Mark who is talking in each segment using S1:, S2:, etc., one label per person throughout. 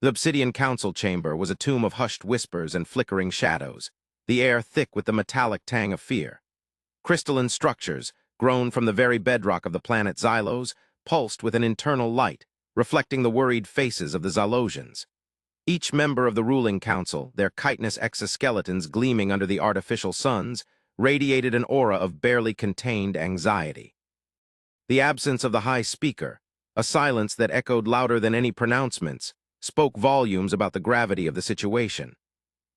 S1: The obsidian council chamber was a tomb of hushed whispers and flickering shadows, the air thick with the metallic tang of fear. Crystalline structures, grown from the very bedrock of the planet Xylos, pulsed with an internal light, reflecting the worried faces of the Xylosians. Each member of the ruling council, their chitinous exoskeletons gleaming under the artificial suns, radiated an aura of barely contained anxiety. The absence of the high speaker, a silence that echoed louder than any pronouncements, spoke volumes about the gravity of the situation.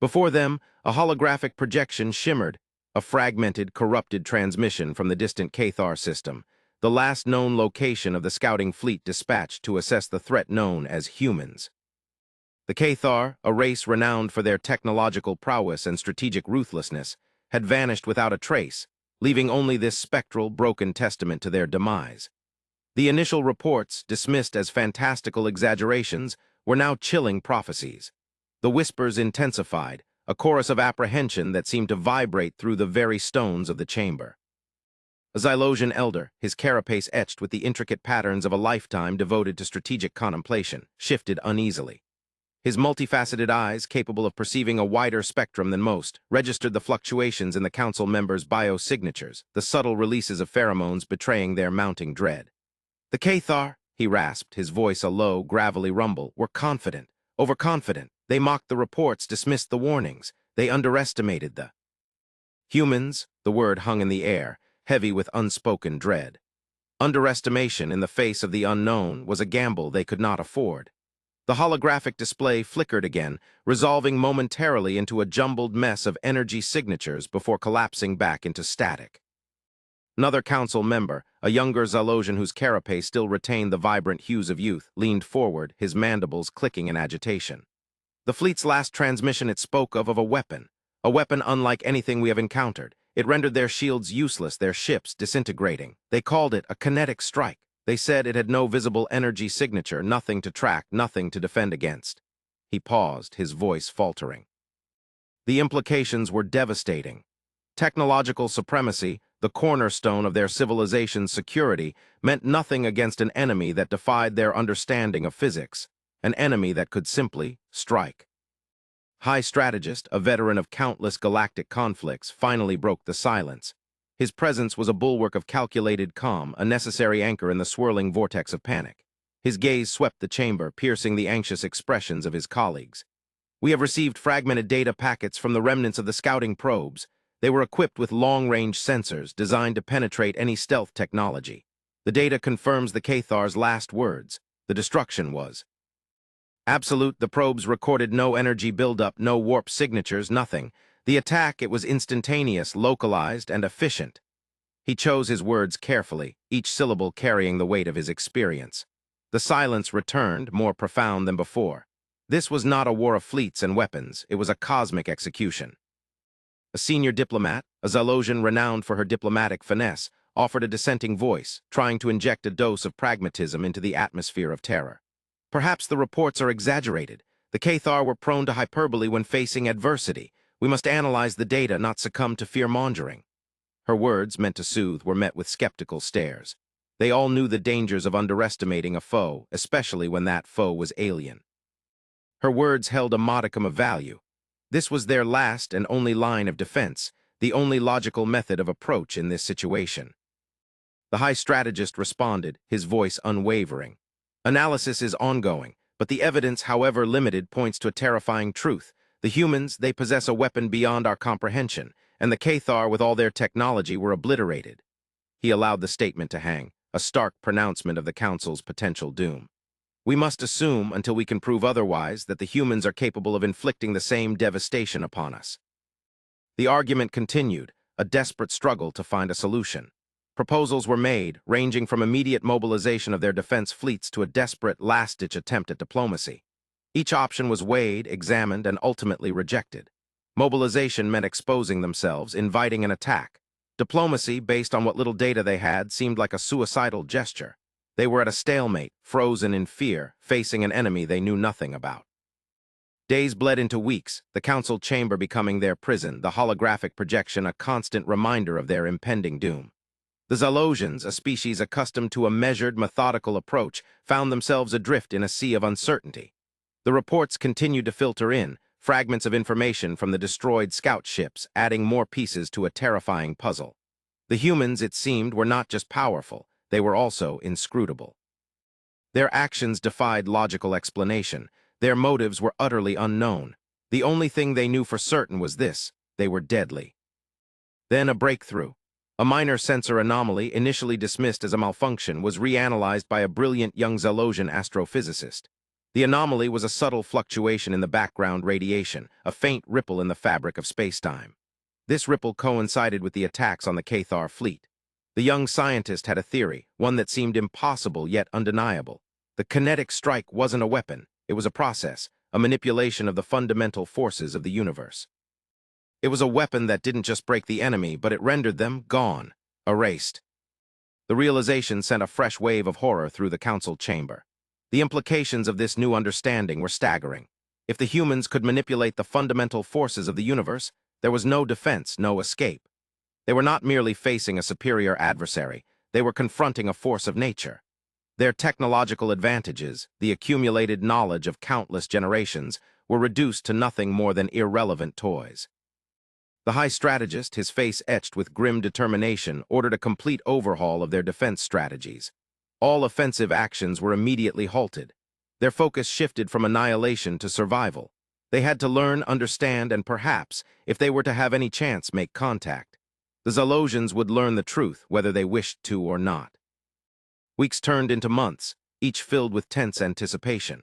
S1: Before them, a holographic projection shimmered, a fragmented, corrupted transmission from the distant Cathar system, the last known location of the scouting fleet dispatched to assess the threat known as humans. The Cathar, a race renowned for their technological prowess and strategic ruthlessness, had vanished without a trace, leaving only this spectral, broken testament to their demise. The initial reports, dismissed as fantastical exaggerations, were now chilling prophecies. The whispers intensified, a chorus of apprehension that seemed to vibrate through the very stones of the chamber. A Xylosian elder, his carapace etched with the intricate patterns of a lifetime devoted to strategic contemplation, shifted uneasily. His multifaceted eyes, capable of perceiving a wider spectrum than most, registered the fluctuations in the council members' biosignatures, the subtle releases of pheromones betraying their mounting dread. The Cathar, he rasped, his voice a low, gravelly rumble, were confident, overconfident. They mocked the reports, dismissed the warnings. They underestimated the humans. The word hung in the air, heavy with unspoken dread. Underestimation in the face of the unknown was a gamble they could not afford. The holographic display flickered again, resolving momentarily into a jumbled mess of energy signatures before collapsing back into static. Another council member, a younger Xylosian whose carapace still retained the vibrant hues of youth, leaned forward, his mandibles clicking in agitation. The fleet's last transmission it spoke of a weapon unlike anything we have encountered. It rendered their shields useless, their ships disintegrating. They called it a kinetic strike. They said it had no visible energy signature, nothing to track, nothing to defend against. He paused, his voice faltering. The implications were devastating. Technological supremacy, the cornerstone of their civilization's security, meant nothing against an enemy that defied their understanding of physics, an enemy that could simply strike. High Strategist, a veteran of countless galactic conflicts, finally broke the silence. His presence was a bulwark of calculated calm, a necessary anchor in the swirling vortex of panic. His gaze swept the chamber, piercing the anxious expressions of his colleagues. We have received fragmented data packets from the remnants of the scouting probes. They were equipped with long-range sensors designed to penetrate any stealth technology. The data confirms the Cathar's last words. The destruction was absolute. The probes recorded no energy buildup, no warp signatures, nothing. The attack, it was instantaneous, localized, and efficient. He chose his words carefully, each syllable carrying the weight of his experience. The silence returned, more profound than before. This was not a war of fleets and weapons. It was a cosmic execution. A senior diplomat, a Xylosian renowned for her diplomatic finesse, offered a dissenting voice, trying to inject a dose of pragmatism into the atmosphere of terror. Perhaps the reports are exaggerated. The Cathar were prone to hyperbole when facing adversity. We must analyze the data, not succumb to fear-mongering. Her words, meant to soothe, were met with skeptical stares. They all knew the dangers of underestimating a foe, especially when that foe was alien. Her words held a modicum of value. This was their last and only line of defense, the only logical method of approach in this situation. The High Strategist responded, his voice unwavering. Analysis is ongoing, but the evidence, however limited, points to a terrifying truth. The humans, they possess a weapon beyond our comprehension, and the Cathar, with all their technology, were obliterated. He allowed the statement to hang, a stark pronouncement of the Council's potential doom. We must assume, until we can prove otherwise, that the humans are capable of inflicting the same devastation upon us. The argument continued, a desperate struggle to find a solution. Proposals were made, ranging from immediate mobilization of their defense fleets to a desperate, last-ditch attempt at diplomacy. Each option was weighed, examined, and ultimately rejected. Mobilization meant exposing themselves, inviting an attack. Diplomacy, based on what little data they had, seemed like a suicidal gesture. They were at a stalemate, frozen in fear, facing an enemy they knew nothing about. Days bled into weeks, the council chamber becoming their prison, the holographic projection a constant reminder of their impending doom. The Xylosians, a species accustomed to a measured, methodical approach, found themselves adrift in a sea of uncertainty. The reports continued to filter in, fragments of information from the destroyed scout ships, adding more pieces to a terrifying puzzle. The humans, it seemed, were not just powerful, they were also inscrutable. Their actions defied logical explanation. Their motives were utterly unknown. The only thing they knew for certain was this: they were deadly. Then a breakthrough. A minor sensor anomaly, initially dismissed as a malfunction, was reanalyzed by a brilliant young Zalosian astrophysicist. The anomaly was a subtle fluctuation in the background radiation, a faint ripple in the fabric of spacetime. This ripple coincided with the attacks on the Cathar fleet. The young scientist had a theory, one that seemed impossible yet undeniable. The kinetic strike wasn't a weapon, it was a process, a manipulation of the fundamental forces of the universe. It was a weapon that didn't just break the enemy, but it rendered them gone, erased. The realization sent a fresh wave of horror through the council chamber. The implications of this new understanding were staggering. If the humans could manipulate the fundamental forces of the universe, there was no defense, no escape. They were not merely facing a superior adversary, they were confronting a force of nature. Their technological advantages, the accumulated knowledge of countless generations, were reduced to nothing more than irrelevant toys. The high strategist, his face etched with grim determination, ordered a complete overhaul of their defense strategies. All offensive actions were immediately halted. Their focus shifted from annihilation to survival. They had to learn, understand, and perhaps, if they were to have any chance, make contact. The Zalosians would learn the truth, whether they wished to or not. Weeks turned into months, each filled with tense anticipation.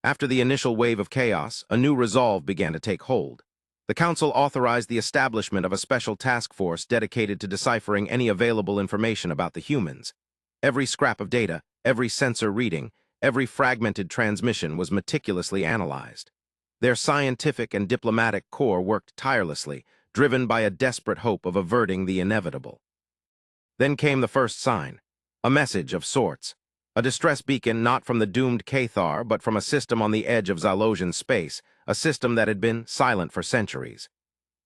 S1: After the initial wave of chaos, a new resolve began to take hold. The Council authorized the establishment of a special task force dedicated to deciphering any available information about the humans. Every scrap of data, every sensor reading, every fragmented transmission was meticulously analyzed. Their scientific and diplomatic corps worked tirelessly, driven by a desperate hope of averting the inevitable. Then came the first sign, a message of sorts. A distress beacon not from the doomed Cathar, but from a system on the edge of Zalosian space, a system that had been silent for centuries.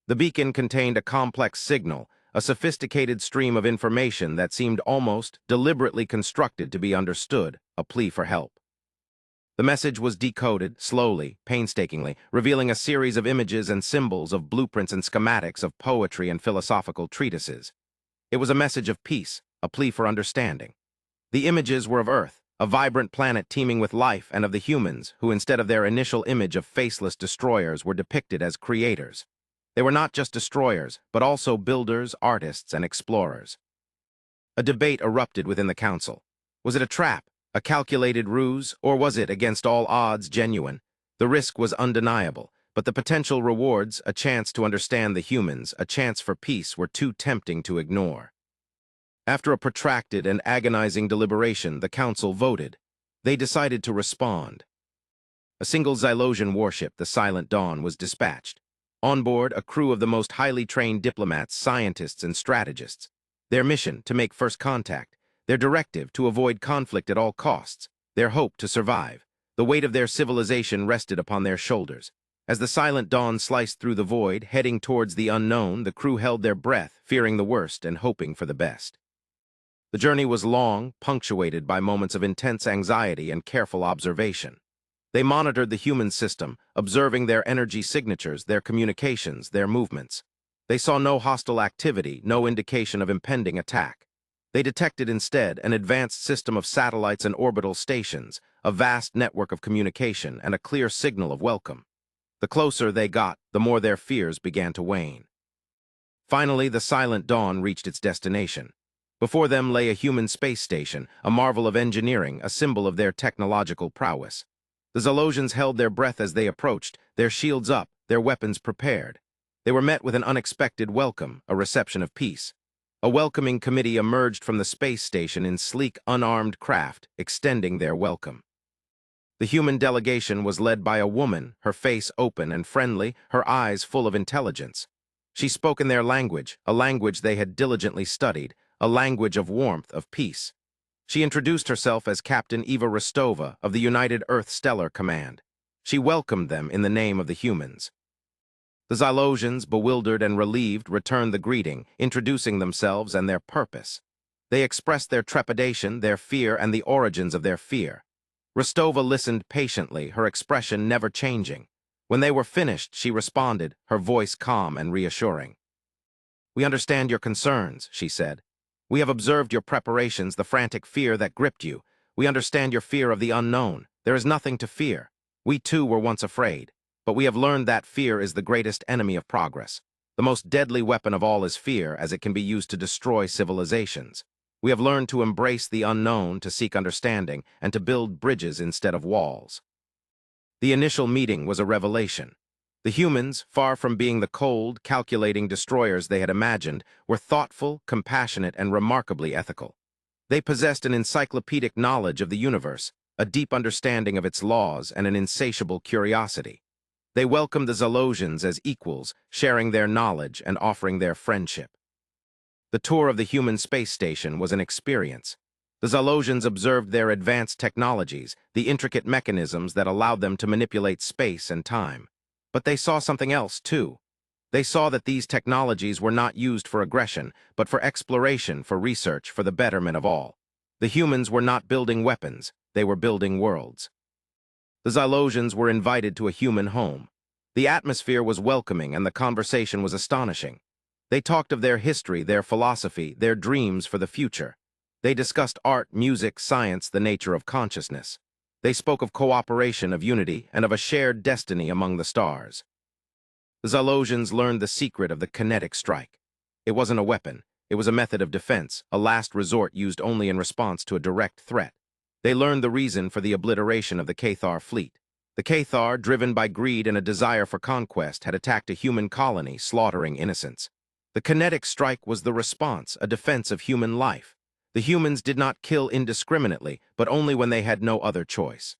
S1: The beacon contained a complex signal, a sophisticated stream of information that seemed almost deliberately constructed to be understood, a plea for help. The message was decoded, slowly, painstakingly, revealing a series of images and symbols, of blueprints and schematics, of poetry and philosophical treatises. It was a message of peace, a plea for understanding. The images were of Earth, a vibrant planet teeming with life, and of the humans, who instead of their initial image of faceless destroyers were depicted as creators. They were not just destroyers, but also builders, artists, and explorers. A debate erupted within the council. Was it a trap, a calculated ruse, or was it, against all odds, genuine? The risk was undeniable, but the potential rewards, a chance to understand the humans, a chance for peace, were too tempting to ignore. After a protracted and agonizing deliberation, the council voted. They decided to respond. A single Zalosian warship, the Silent Dawn, was dispatched. On board, a crew of the most highly trained diplomats, scientists, and strategists. Their mission, to make first contact. Their directive, to avoid conflict at all costs. Their hope, to survive. The weight of their civilization rested upon their shoulders. As the Silent Dawn sliced through the void, heading towards the unknown, the crew held their breath, fearing the worst and hoping for the best. The journey was long, punctuated by moments of intense anxiety and careful observation. They monitored the human system, observing their energy signatures, their communications, their movements. They saw no hostile activity, no indication of impending attack. They detected instead an advanced system of satellites and orbital stations, a vast network of communication, and a clear signal of welcome. The closer they got, the more their fears began to wane. Finally, the Silent Dawn reached its destination. Before them lay a human space station, a marvel of engineering, a symbol of their technological prowess. The Zalosians held their breath as they approached, their shields up, their weapons prepared. They were met with an unexpected welcome, a reception of peace. A welcoming committee emerged from the space station in sleek, unarmed craft, extending their welcome. The human delegation was led by a woman, her face open and friendly, her eyes full of intelligence. She spoke in their language, a language they had diligently studied, a language of warmth, of peace. She introduced herself as Captain Eva Rostova of the United Earth Stellar Command. She welcomed them in the name of the humans. The Zalosians, bewildered and relieved, returned the greeting, introducing themselves and their purpose. They expressed their trepidation, their fear, and the origins of their fear. Rostova listened patiently, her expression never changing. When they were finished, she responded, her voice calm and reassuring. "We understand your concerns," she said. "We have observed your preparations, the frantic fear that gripped you. We understand your fear of the unknown. There is nothing to fear. We too were once afraid, but we have learned that fear is the greatest enemy of progress. The most deadly weapon of all is fear, as it can be used to destroy civilizations. We have learned to embrace the unknown, to seek understanding, and to build bridges instead of walls." The initial meeting was a revelation. The humans, far from being the cold, calculating destroyers they had imagined, were thoughtful, compassionate, and remarkably ethical. They possessed an encyclopedic knowledge of the universe, a deep understanding of its laws, and an insatiable curiosity. They welcomed the Zalosians as equals, sharing their knowledge and offering their friendship. The tour of the human space station was an experience. The Zalosians observed their advanced technologies, the intricate mechanisms that allowed them to manipulate space and time. But they saw something else, too. They saw that these technologies were not used for aggression, but for exploration, for research, for the betterment of all. The humans were not building weapons, they were building worlds. The Zalosians were invited to a human home. The atmosphere was welcoming and the conversation was astonishing. They talked of their history, their philosophy, their dreams for the future. They discussed art, music, science, the nature of consciousness. They spoke of cooperation, of unity, and of a shared destiny among the stars. The Zalosians learned the secret of the kinetic strike. It wasn't a weapon. It was a method of defense, a last resort used only in response to a direct threat. They learned the reason for the obliteration of the Cathar fleet. The Cathar, driven by greed and a desire for conquest, had attacked a human colony, slaughtering innocents. The kinetic strike was the response, a defense of human life. The humans did not kill indiscriminately, but only when they had no other choice.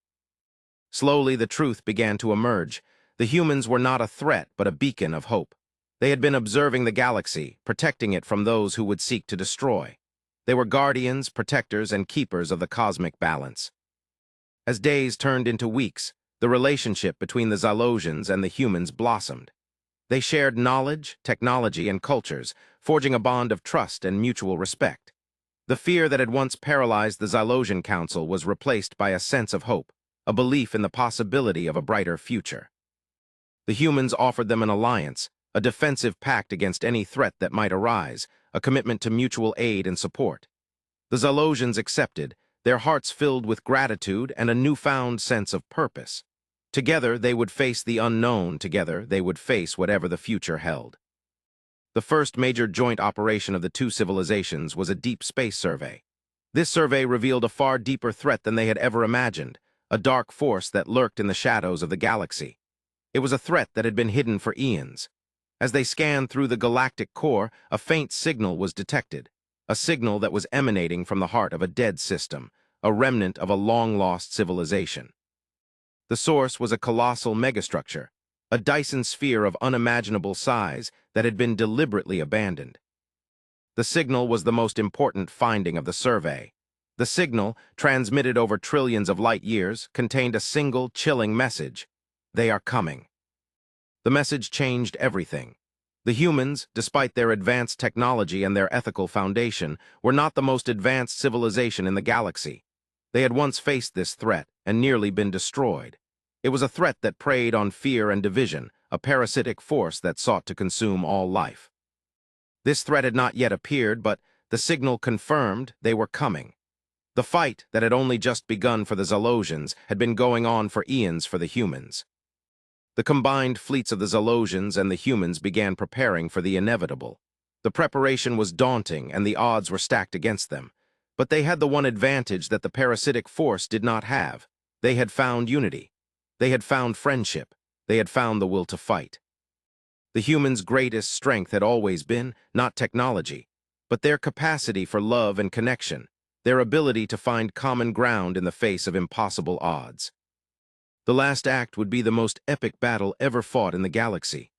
S1: Slowly, the truth began to emerge. The humans were not a threat, but a beacon of hope. They had been observing the galaxy, protecting it from those who would seek to destroy. They were guardians, protectors, and keepers of the cosmic balance. As days turned into weeks, the relationship between the Zalosians and the humans blossomed. They shared knowledge, technology, and cultures, forging a bond of trust and mutual respect. The fear that had once paralyzed the Zalosian Council was replaced by a sense of hope, a belief in the possibility of a brighter future. The humans offered them an alliance, a defensive pact against any threat that might arise, a commitment to mutual aid and support. The Zalosians accepted, their hearts filled with gratitude and a newfound sense of purpose. Together, they would face the unknown. Together, they would face whatever the future held. The first major joint operation of the two civilizations was a deep space survey. This survey revealed a far deeper threat than they had ever imagined, a dark force that lurked in the shadows of the galaxy. It was a threat that had been hidden for eons. As they scanned through the galactic core, a faint signal was detected, a signal that was emanating from the heart of a dead system, a remnant of a long-lost civilization. The source was a colossal megastructure, a Dyson sphere of unimaginable size that had been deliberately abandoned. The signal was the most important finding of the survey. The signal, transmitted over trillions of light years, contained a single, chilling message: "They are coming." The message changed everything. The humans, despite their advanced technology and their ethical foundation, were not the most advanced civilization in the galaxy. They had once faced this threat and nearly been destroyed. It was a threat that preyed on fear and division, a parasitic force that sought to consume all life. This threat had not yet appeared, but the signal confirmed they were coming. The fight that had only just begun for the Zalosians had been going on for eons for the humans. The combined fleets of the Zalosians and the humans began preparing for the inevitable. The preparation was daunting and the odds were stacked against them. But they had the one advantage that the parasitic force did not have. They had found unity. They had found friendship. They had found the will to fight. The humans' greatest strength had always been, not technology, but their capacity for love and connection, their ability to find common ground in the face of impossible odds. The last act would be the most epic battle ever fought in the galaxy.